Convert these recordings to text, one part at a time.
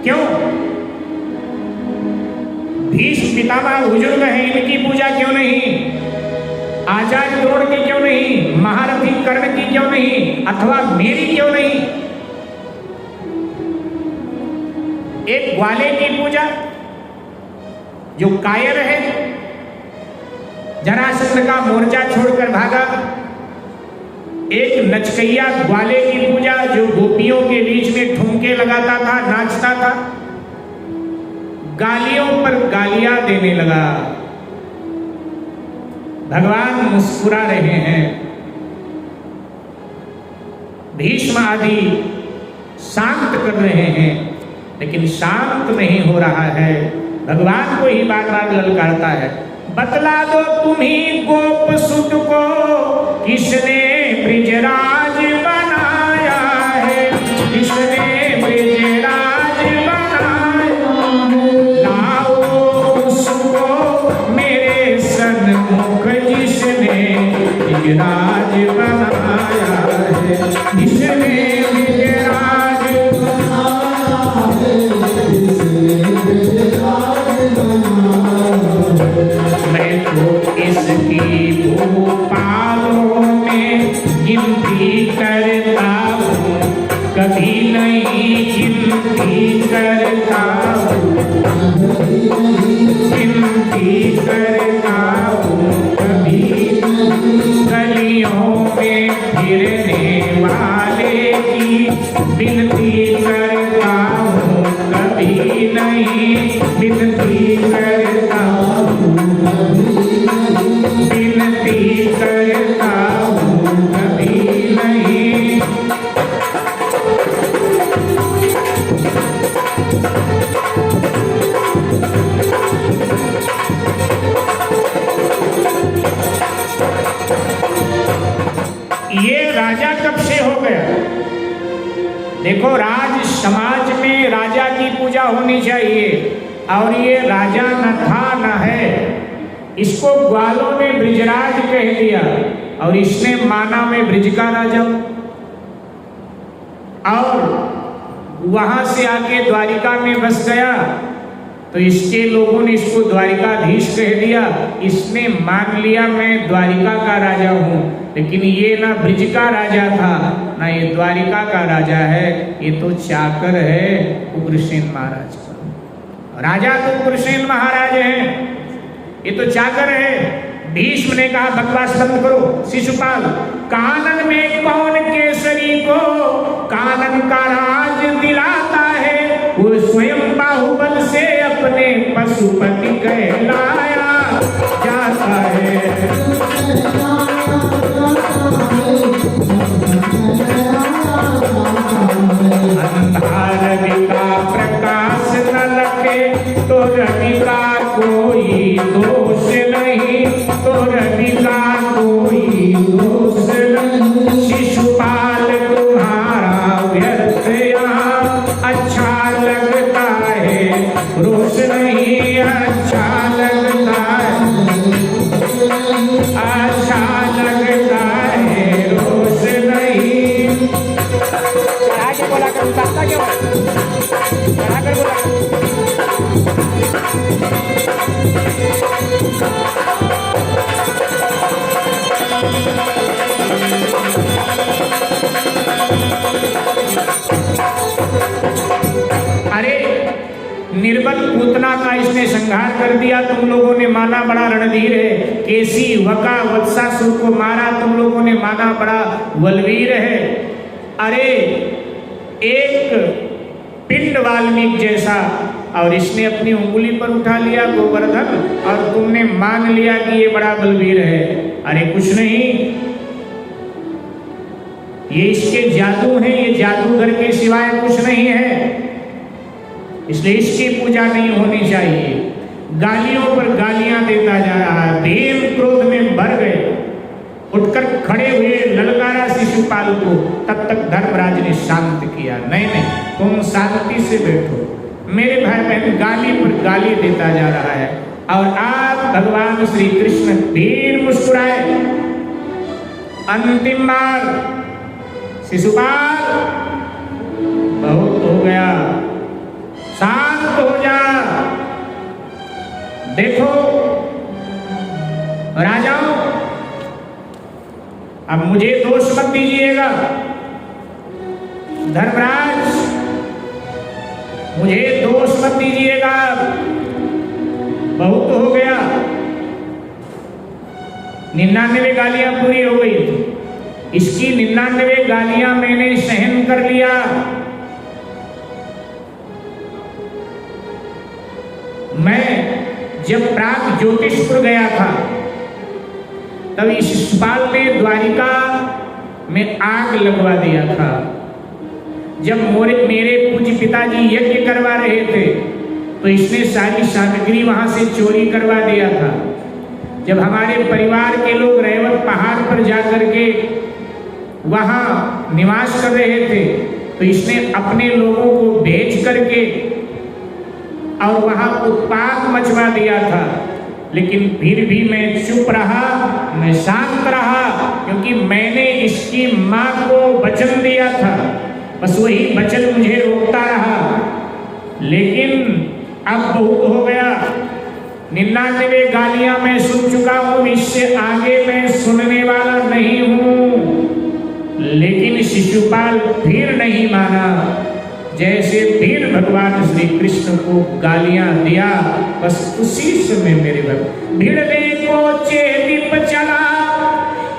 क्यों? भीष्म पितामह बुजुर्ग हैं, इनकी पूजा क्यों नहीं? आचार्य द्रोण की क्यों नहीं? महारथी कर्ण की क्यों नहीं? अथवा मेरी क्यों नहीं? एक ग्वाले की पूजा जो कायर है, जरासंध का मोर्चा छोड़कर भागा। एक नचकैया ग्वाले की पूजा जो गोपियों के बीच में ठुमके लगाता था, नाचता था, गालियों पर गालियां देने लगा। भगवान मुस्कुरा रहे हैं। भीष्म आदि शांत कर रहे हैं, लेकिन शांत नहीं हो रहा है। भगवान को ही बार बार ललकारता है, बतला दो तुम्ही गोप सुत को किसने ब्रिजराज बनाया है, किसने ब्रिजराज बनाया, लाओ उसको मेरे सन्मुख जिसने ब्रिजराज बनाया है, जिसने ब्रिजराज बनाया है। मैं तो इसकी भूपालों में गिनती करता हूँ, कभी नहीं गिनती करता हूँ, गिनती करता हूँ कभी। गलियों में फिरने वाले की गिनती करता हूँ, कभी नहीं गिनती करता हूँ, विनती करता हूँ कभी नहीं। ये राजा कब से हो गया? देखो, राज समाज में राजा की पूजा होनी चाहिए, और ये राजा न था न है। इसको ग्वालों ने ब्रिजराज कह दिया, और इसने माना में ब्रिज का राजा, और वहां से आके द्वारिका में बस गया, तो इसके लोगों ने इसको द्वारिकाधीश कह दिया। इसने मान लिया मैं द्वारिका का राजा हूं, लेकिन ये ना ब्रिज का राजा था, ना ये द्वारिका का राजा है, ये तो चाकर है उग्रसेन महाराज का। राजा तो उग्रसेन महाराज हैं, ये तो चाकर है। भीष्म ने कहा बकवास बंद करो। शिशुपाल, कानन में कौन केसरी को कानन का राज दिलाता है? वो स्वयं बाहुबल से अपने पशुपति कहलाया जाता है। अंधार रवि का प्रकाश न लगे तो रवि का कोई दोष नहीं, तो रवि का कोई दोष नहीं। शिशुपाल तुम्हारा व्यर्थ यहाँ अच्छा लगता है, रोष नहीं अच्छा लगता है, अच्छा लगता है, रोष नहीं। आगे बोला कर, उतारता क्यों है? आगे बोला। अरे निर्बल पूतना का इसने संहार कर दिया, तुम लोगों ने माना बड़ा रणधीर है। केसी वका वत्सासुर को मारा, तुम लोगों ने माना बड़ा बलवीर है। अरे एक पिंड वाल्मीकि जैसा, और इसने अपनी उंगली पर उठा लिया गोवर्धन, और तुमने मान लिया कि ये बड़ा बलवीर है। अरे कुछ नहीं, ये इसके जादू हैं, ये जादूगर के सिवाय कुछ नहीं है, इसलिए इसकी पूजा नहीं होनी चाहिए। गालियों पर गालियां देता जा रहा है। भीम क्रोध में भर गए, उठकर खड़े हुए, ललकारा शिशुपाल को। तब तक धर्मराज ने शांत किया, नहीं नहीं तुम शांति से बैठो, मेरे भाई बहन गाली पर गाली देता जा रहा है। और आप भगवान श्री कृष्ण भीम मुस्कुराए। अंतिम बार शिशुपाल बहुत हो गया, दोष मत दीजिएगा। धर्मराज मुझे दोष मत दीजिएगा, बहुत हो गया। 99 गालियां पूरी हो गई थी, इसकी 99 गालियां मैंने सहन कर लिया। मैं जब प्राग ज्योतिषपुर गया था तब इस शिशुपाल ने द्वारिका में आग लगवा दिया था। जब मेरे पूज्य पिताजी यज्ञ करवा रहे थे तो इसने सारी सामग्री वहां से चोरी करवा दिया था। जब हमारे परिवार के लोग रेवत पहाड़ पर जाकर के वहां निवास कर रहे थे तो इसने अपने लोगों को भेज करके और वहां उत्पात मचवा दिया था। लेकिन फिर भी मैं चुप रहा, मैं शांत रहा, क्योंकि मैंने इसकी मां को वचन दिया था। बस वही वचन मुझे रोकता रहा। लेकिन अब बहुत हो गया, 99 गालियां मैं सुन चुका हूं, इससे आगे मैं सुनने वाला नहीं हूं। लेकिन शिशुपाल फिर नहीं माना। जैसे फिर भगवान श्री कृष्ण को गालियां दिया, बस उसी समय मेरे भक्त भिड़ने को चेदीप चला,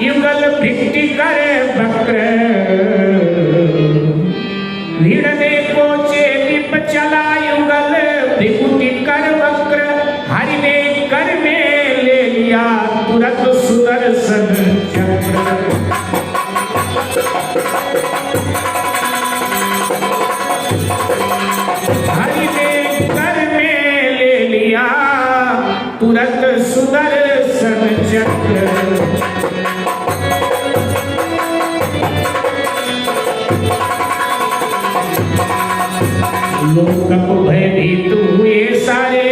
युगल भृत्ति करे वक्र। भिड़ने को चेदीप चला, युगल भृत्ति कर वक्र। हरि ने कर में ले लिया तुरंत सुदर्शन चक्र। हरि ने कर में ले लिया तुरंत सुदर्शन चक्र। लोक भयभीत हुए सारे,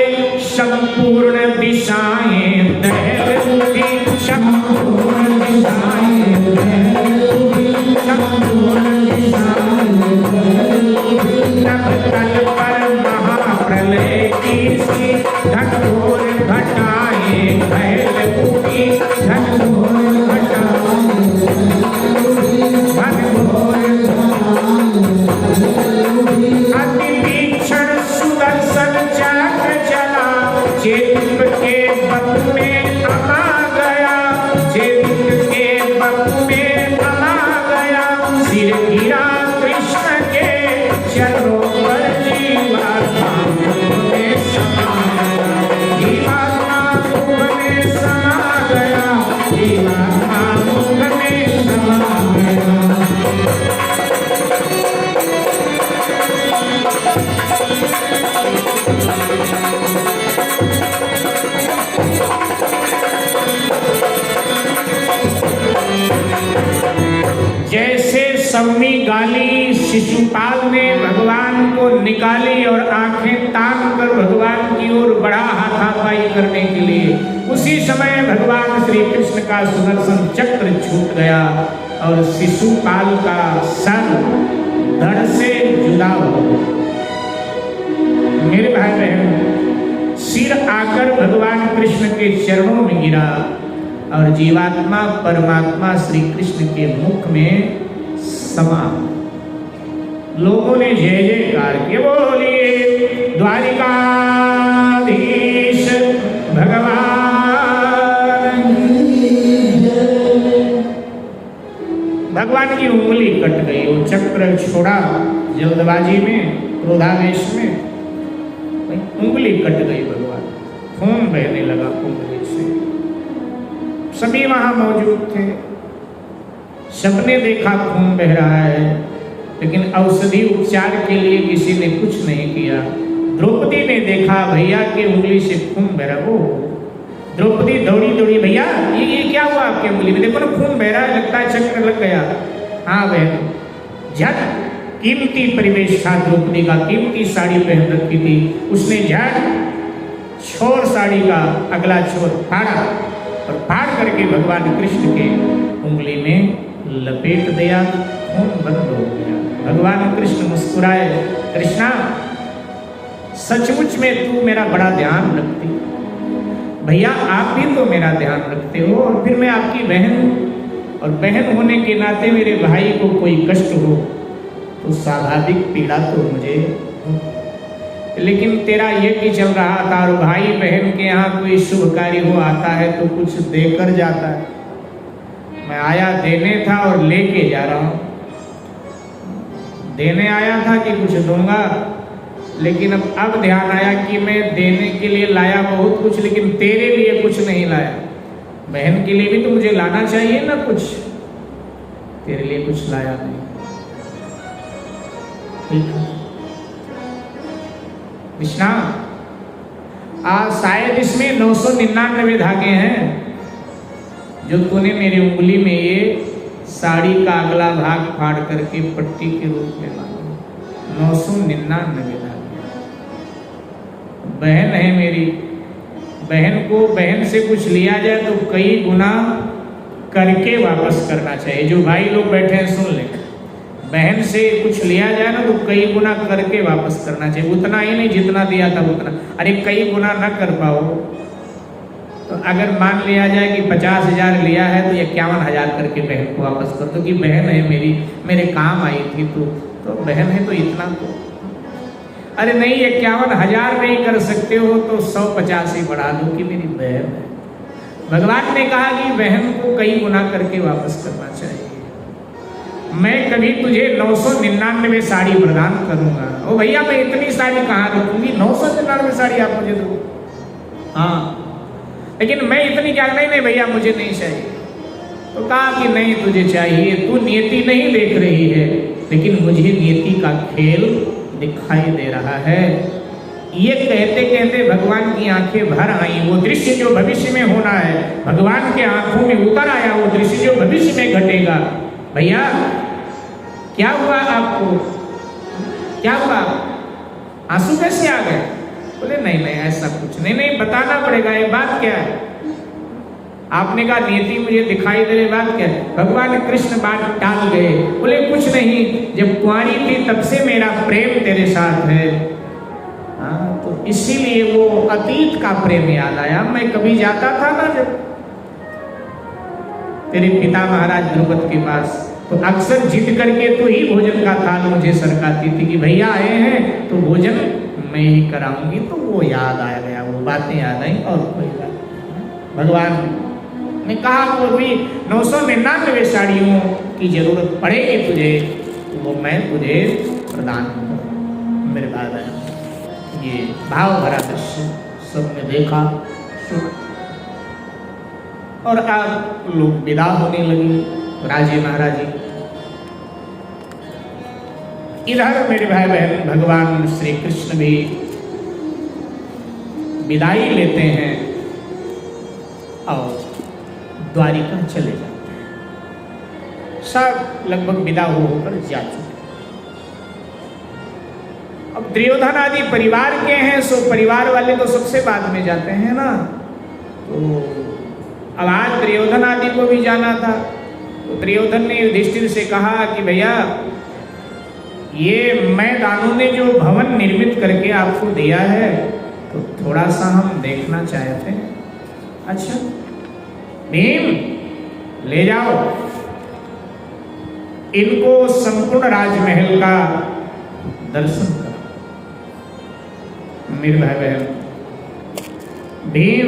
संपूर्ण दिशाएं दहल उठी। संपूर्ण दिशाएं दहल उठी, संपूर्ण दिशाएं दहल उठी। तब तल पर महाप्रलय की सी घटघोर घटाएं फैल उठी। घटघोर घटाएं घटघोर अति भीषण सुदर्शन चक्र चला, चेदिप के बप में अमा गया। चेदिप के बप में अमा गया, सिर गिरा कृष्ण के चरणों पर। जीवात्मा मुख में समा गया, जीवात्मा मुख में समा गया, जीवात्मा मुख में समा गया। जैसे सौवीं गाली शिशुपाल ने भगवान को निकाली और आंखें तान कर भगवान की ओर बढ़ा हाथापाई करने के लिए, उसी समय भगवान श्री कृष्ण का सुदर्शन चक्र छूट गया और शिशुपाल का सर धड़ से जुदा हो गया। मेरे भाई बहन, सिर आकर भगवान कृष्ण के चरणों में गिरा और जीवात्मा परमात्मा श्री कृष्ण के मुख में समा। लोगों ने जय जयकार किए, बोलिए द्वारिकाधीश भगवान। भगवान की उंगली कट गई, वो चक्र छोड़ा जल्दबाजी में, क्रोधावेश में उंगली कट गई। भगवान खून बहने लगा उंगली से। सभी वहां मौजूद थे, सबने देखा खून बह रहा है, लेकिन औषधि उपचार के लिए किसी ने कुछ नहीं किया। द्रौपदी ने देखा भैया की उंगली से खून बह रहा। वो द्रौपदी दौड़ी दौड़ी, भैया ये क्या हुआ आपकी उंगली में? देखो ना खून बह रहा है, लगता है चक्र लग गया। हाँ बहन, झट कीमती परिवेश था द्रौपदी का, कीमती साड़ी पहन रखी थी उसने। झट छोर साड़ी का अगला छोर फाड़ा और फाड़ करके भगवान कृष्ण के उंगली में लपेट दिया। खून बंद हो गया। भगवान कृष्ण मुस्कुराए, कृष्णा सचमुच में तू मेरा बड़ा ध्यान रखती भैया, आप भी तो मेरा ध्यान रखते हो, और फिर मैं आपकी बहन और बहन होने के नाते मेरे भाई को कोई कष्ट हो तो स्वाभाविक पीड़ा तो मुझे हो। लेकिन तेरा यज्ञ चल रहा था और भाई बहन के यहाँ कोई शुभ कार्य हो आता है तो कुछ देकर जाता है। मैं आया देने था और लेके जा रहा हूँ। देने आया था कि कुछ दूंगा, लेकिन अब ध्यान आया कि मैं देने के लिए लाया बहुत कुछ, लेकिन तेरे लिए कुछ नहीं लाया। बहन के लिए भी तो मुझे लाना चाहिए ना कुछ, तेरे लिए कुछ लाया नहीं। ठीक है कृष्णा, शायद इसमें 999 धागे हैं जो तूने मेरी उंगली में ये साड़ी का अगला भाग फाड़ करके पट्टी के रूप में बांधा। 999 धागे। बहन है मेरी, बहन को बहन से कुछ लिया जाए तो कई गुना करके वापस करना चाहिए। जो भाई लोग बैठे हैं सुन ले, बहन से कुछ लिया जाए ना तो कई गुना करके वापस करना चाहिए। उतना ही नहीं जितना दिया था उतना। अरे कई गुना ना कर पाओ तो अगर मान लिया जाए कि 50,000 लिया है तो 51,000 करके बहन को वापस कर दो कि बहन है मेरी, मेरे काम आई थी तो बहन है तो इतना तो। अरे नहीं 51,000 नहीं कर सकते हो तो 150 ही बढ़ा दो कि मेरी बहन है। भगवान ने कहा कि बहन को कई गुना करके वापस करना चाहिए। मैं कभी तुझे 999 साड़ी प्रदान करूंगा। ओ भैया मैं इतनी साड़ी कहाँ रखूंगी, 999 साड़ी आप मुझे दो। हाँ लेकिन मैं इतनी क्या, नहीं भैया मुझे नहीं चाहिए। तो कहा कि नहीं तुझे चाहिए, तू नियति नहीं देख रही है लेकिन मुझे नियति का खेल दिखाई दे रहा है। ये कहते कहते भगवान की आंखें भर आई। वो दृश्य जो भविष्य में होना है भगवान के आंखों में उतर आया। वो दृश्य जो भविष्य में घटेगा। भैया क्या हुआ आपको, क्या हुआ, आंसू कैसे आ गए? बोले नहीं ऐसा कुछ नहीं, बताना पड़ेगा ये बात क्या है। आपने कहा नियति मुझे दिखाई दे रही, बात क्या है? भगवान कृष्ण बात टाल गए। बोले कुछ नहीं, जब कुंवारी थी तब से मेरा प्रेम तेरे साथ है। हाँ तो इसीलिए वो अतीत का प्रेम याद आया। मैं कभी जाता था ना जब तेरे पिता महाराज द्रुपद के पास, तो अक्सर जिद करके तो ही भोजन का थाल मुझे सरकाती थी कि भैया आए हैं तो भोजन मैं ही कराऊंगी। तो वो याद आ गया, वो बातें याद आई और कोई बात नहीं। भगवान ने कहा कोई 999 साड़ियों की जरूरत पड़ेगी तुझे तो वो मैं तुझे प्रदान करूँ। मेरे बाद ये भाव भरा दृश्य सबने देखा सुना और अब लोग विदा होने लगे, राजे महाराजे। इधर मेरे भाई बहन भगवान श्री कृष्ण भी विदाई लेते हैं और द्वारिका चले जाते हैं। सब लगभग विदा होकर जा चुके। अब दुर्योधन आदि परिवार के हैं, सो परिवार वाले तो सबसे बाद में जाते हैं ना। तो अब आज दुर्योधन आदि को भी जाना था। तो दुर्योधन ने युधिष्ठिर से कहा कि भैया ये मैं दानों ने जो भवन निर्मित करके आपको दिया है तो थोड़ा सा हम देखना चाहते हैं। अच्छा भीम ले जाओ इनको संपूर्ण राजमहल का दर्शन करो। मेरे भाई बहन भीम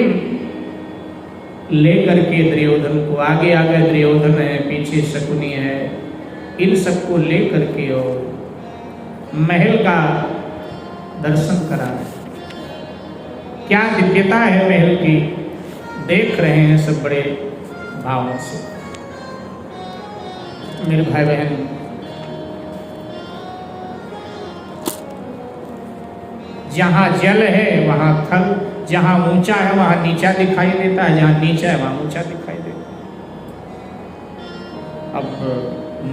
लेकर के दुर्योधन को, आगे आगे दुर्योधन है, पीछे शकुनी है, इन सबको लेकर के और महल का दर्शन करा। क्या दिव्यता है महल की, देख रहे हैं सब बड़े भावों से। मेरे भाई बहन जहाँ जल है वहाँ थल, जहाँ ऊंचा है वहाँ नीचा दिखाई देता है, जहाँ नीचा है वहाँ ऊंचा दिखाई देता है। अब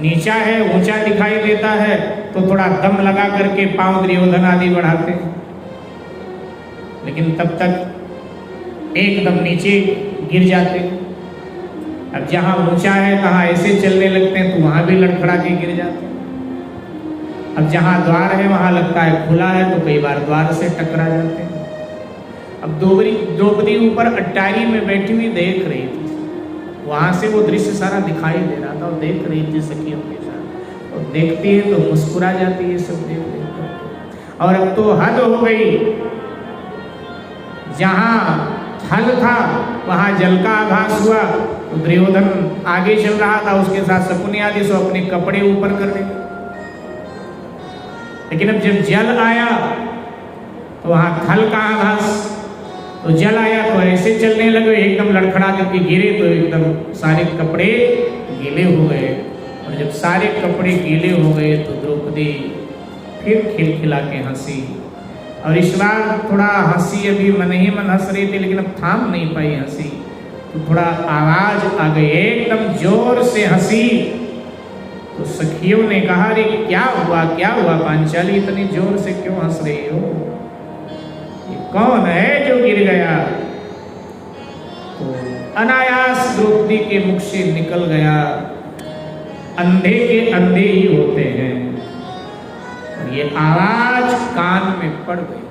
नीचा है ऊंचा दिखाई देता है तो थोड़ा दम लगा करके पांव दुर्योधन आदि बढ़ाते हैं, लेकिन तब तक एकदम नीचे गिर जाते हैं। अब जहाँ ऊंचा है तहाँ ऐसे चलने लगते हैं तो वहाँ भी लड़खड़ा के गिर जाते हैं। अब जहाँ द्वार है वहाँ लगता है खुला है तो कई बार द्वार से टकरा जाते हैं। अब द्रौपदी ऊपर अट्टारी में बैठी हुई देख रही थी वहां से वो दृश्य सारा दिखाई दे रहा था और देख रही थी सखियों के साथ, और देखती है तो मुस्कुरा जाती है सब देख देख कर। और अब तो हद हो गई, जहां थल था वहां जल का आभास हुआ, तो दुर्योधन आगे चल रहा था, उसके साथ शकुनी आदि सो अपने कपड़े ऊपर कर ले। लेकिन अब जब जल आया तो वहां थल का आभास, तो जल आया तो ऐसे चलने लगे, एकदम लड़खड़ा करके गिरे तो एकदम सारे कपड़े गीले हो गए। और जब सारे कपड़े गीले हो गए तो द्रौपदी फिर खिलखिला के हंसी, और इस बार थोड़ा हंसी, अभी मन ही मन हंस रही थी लेकिन अब थाम नहीं पाई हंसी, तो थोड़ा आवाज आ गई, एकदम जोर से हंसी। तो सखियों ने कहा, अरे क्या हुआ पांचाली, इतनी जोर से क्यों हंस रही हो, ये कौन है जो गिर गया? तो अनायास द्रौपदी के मुख से निकल गया, अंधे के अंधे ही होते हैं, और ये आवाज कान में पड़ गई।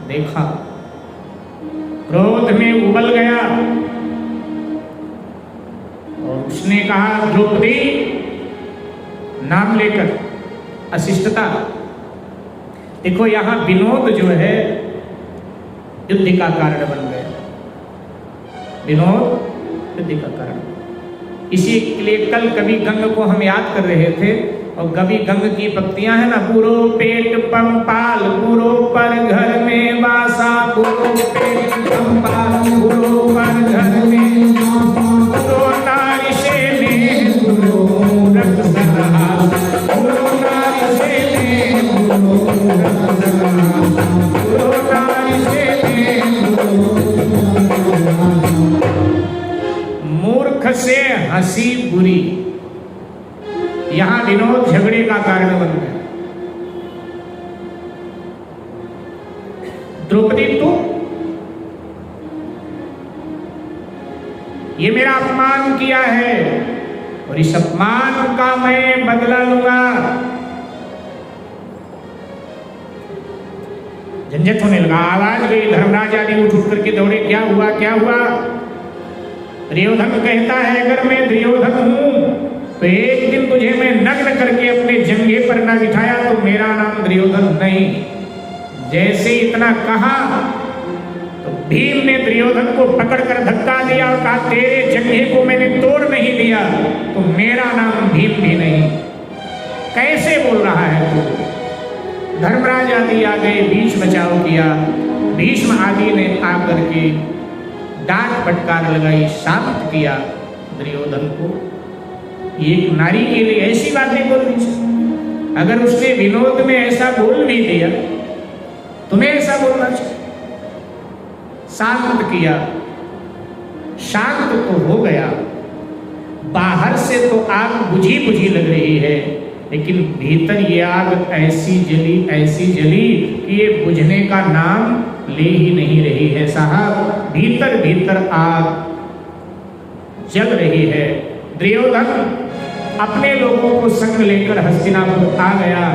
देखा, क्रोध में उबल गया और उसने कहा, द्रौपदी, नाम लेकर अशिष्टता। देखो यहां विनोद जो है युद्ध का कारण बन गया, विनोद युद्ध का कारण। इसी के लिए कल कवि गंग को हम याद कर रहे थे, और कवि गंग की पंक्तियां है ना, पूरो पेट पंपाल पूरो पर घर में वासा, पूरो पेट पंपाल पूरो पर घर में पूरो नारी से ने पूरो रक्त सहा, पूरो नारी से ने पूरो रक्त सहा, पूरो नारी से ने मूर्ख से हंसी बुरी, यहां विनोद झगड़े का कारण बन गया। द्रौपदी, तू ये मेरा अपमान किया है और इस अपमान का मैं बदला लूंगा। झंझट होने लगा, आवाज गई, धर्मराज आदि उठ करके दौड़े, क्या हुआ क्या हुआ? दुर्योधन कहता है, अगर मैं दुर्योधन हूं तो एक दिन तुझे मैं नग्न करके अपने जंघे पर न बिठाया तो मेरा नाम दुर्योधन नहीं। जैसे इतना कहा तो भीम ने दुर्योधन को पकड़कर धक्का दिया और कहा, तेरे जंघे को मैंने तोड़ नहीं दिया तो मेरा नाम भीम भी नहीं। कैसे बोल रहा है तू? धर्मराज आदि आ गए, बीच बचाव किया, भीष्म आदि ने आकर के डांट फटकार लगाई, शांत किया दुर्योधन को। एक नारी के लिए ऐसी बातें बोलनी चाहिए? अगर उसने विनोद में ऐसा बोल भी दिया, तुम्हें ऐसा बोलना चाहिए? शांत किया, शांत तो हो गया, बाहर से तो आग बुझी बुझी लग रही है, लेकिन भीतर ये आग ऐसी जली कि ये बुझने का नाम ले ही नहीं रही है साहब। भीतर भीतर आग जल रही है। दुर्योधन अपने लोगों को संग लेकर हस्तिनापुर आ गया।